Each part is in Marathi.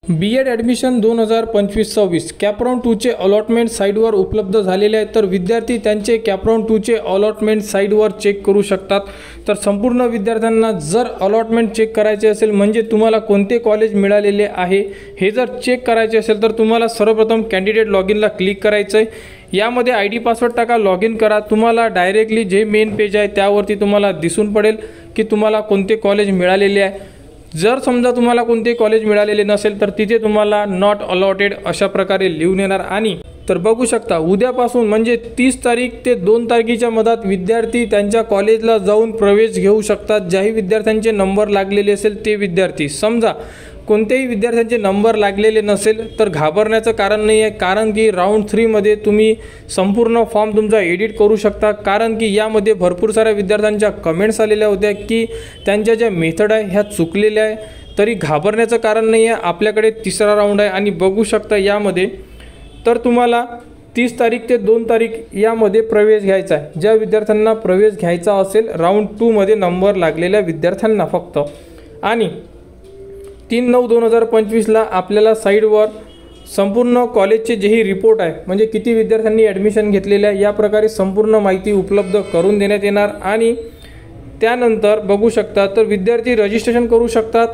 B.Ed ॲडमिशन 2025-26 कॅपराउंड 2चे अलॉटमेंट साईटवर उपलब्ध झालेले आहेत। तर विद्यार्थी त्यांचे कॅपराउंड 2चे अलॉटमेंट साईटवर चेक करू शकतात। तर संपूर्ण विद्यार्थ्यांना जर अलॉटमेंट चेक करायचे असेल म्हणजे तुम्हाला कोणते कॉलेज मिळालेले आहे हे जर चेक करायचे असेल तर तुम्हाला सर्वप्रथम कॅन्डिडेट लॉगिनला क्लिक करायचं आहे। यामध्ये ID पासवर्ड टाका, लॉगिन करा। तुम्हाला डायरेक्टली जे मेन पेज आहे त्यावरती तुम्हाला दिसून पडेल की तुम्हाला कोणते कॉलेज मिळालेले आहे। जर समजा तुम्हाला कोणते कॉलेज मिळालेले नसेल तर तिथे तुम्हाला नॉट अलॉटेड अशा प्रकारे लिहून येणार। आणि तर बघू शकता उद्यापासून म्हणजे 30 तारीख ते 2 तारखेच्या मधात विद्यार्थी त्यांच्या कॉलेजला जाऊन प्रवेश घेऊ शकतात। ज्याही विद्यार्थ्यांचे नंबर लागलेले असेल ते विद्यार्थी, समजा कोणत्याही विद्यार्थ्यांचे नंबर लागलेले नसेल तर घाबरण्याचं कारण नाही आहे, कारण की राऊंड 3 मध्ये तुम्ही संपूर्ण फॉर्म तुमचा एडिट करू शकता। कारण की यामध्ये भरपूर साऱ्या विद्यार्थ्यांच्या कमेंट्स आलेल्या होत्या की त्यांच्या ज्या मेथड आहे ह्या चुकलेल्या आहे। तरी घाबरण्याचं कारण नाही आहे, आपल्याकडे तिसरा राऊंड आहे। आणि बघू शकता यामध्ये तर तुम्हाला 30 तारीख ते 2 तारीख यामध्ये प्रवेश घ्यायचा आहे। ज्या विद्यार्थ्यांना प्रवेश घ्यायचा असेल राऊंड 2 मध्ये नंबर लागलेल्या विद्यार्थ्यांना फक्त। आणि 3/9/2025ला आपल्याला साईटवर संपूर्ण कॉलेजचे जेही रिपोर्ट आहे म्हणजे किती विद्यार्थ्यांनी ॲडमिशन घेतलेले आहे या प्रकारे संपूर्ण माहिती उपलब्ध करून देण्यात येणार। आणि त्यानंतर बघू शकता तर विद्यार्थी रजिस्ट्रेशन करू शकतात।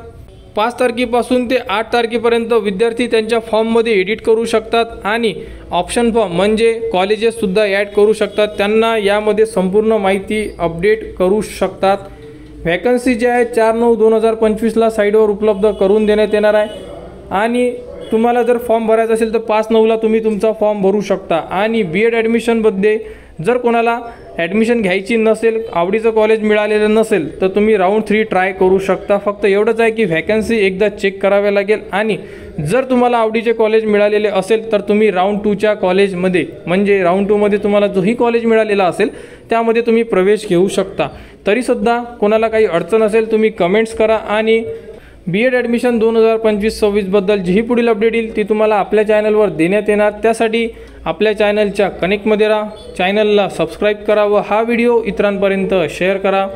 5 तारखेपासून ते 8 तारखेपर्यंत विद्यार्थी त्यांच्या फॉर्ममध्ये एडिट करू शकतात आणि ऑप्शन फॉर्म म्हणजे कॉलेजेससुद्धा ॲड करू शकतात। त्यांना यामध्ये संपूर्ण माहिती अपडेट करू शकतात। वॅकन्सी जे आहे 4/9/2025ला साईटवर उपलब्ध करून देण्यात येणार आहे। आणि तुम्हाला जर फॉर्म भरायचा असेल तर 5/9ला तुम्ही तुमचा फॉर्म भरू शकता। आणि B.Ed ॲडमिशनमध्ये जर कोणाला ॲडमिशन घ्यायची नसेल, आवडीचं कॉलेज मिळालेलं नसेल तर तुम्ही राऊंड 3 ट्राय करू शकता। फक्त एवढंच आहे की व्हॅकन्सी एकदा चेक कराव्या लागेल। आणि जर तुम्हाला आवडीचे कॉलेज मिळालेले असेल तर तुम्ही राऊंड 2च्या कॉलेजमध्ये म्हणजे राऊंड 2 मध्ये तुम्हाला जोही कॉलेज मिळालेला असेल त्यामध्ये तुम्ही प्रवेश घेऊ शकता। तरीसुद्धा कोणाला काही अडचण असेल तुम्ही कमेंट्स करा। आणि B.Ed ॲडमिशन 2025-26 बद्दल जीही पुढील अपडेट येईल ती तुम्हाला आपल्या चॅनलवर देण्यात येणार। त्यासाठी आपल्या चॅनलच्या कनेक्टमध्ये राहा, चॅनलला सबस्क्राईब करा व हा व्हिडिओ इतरांपर्यंत शेअर करा।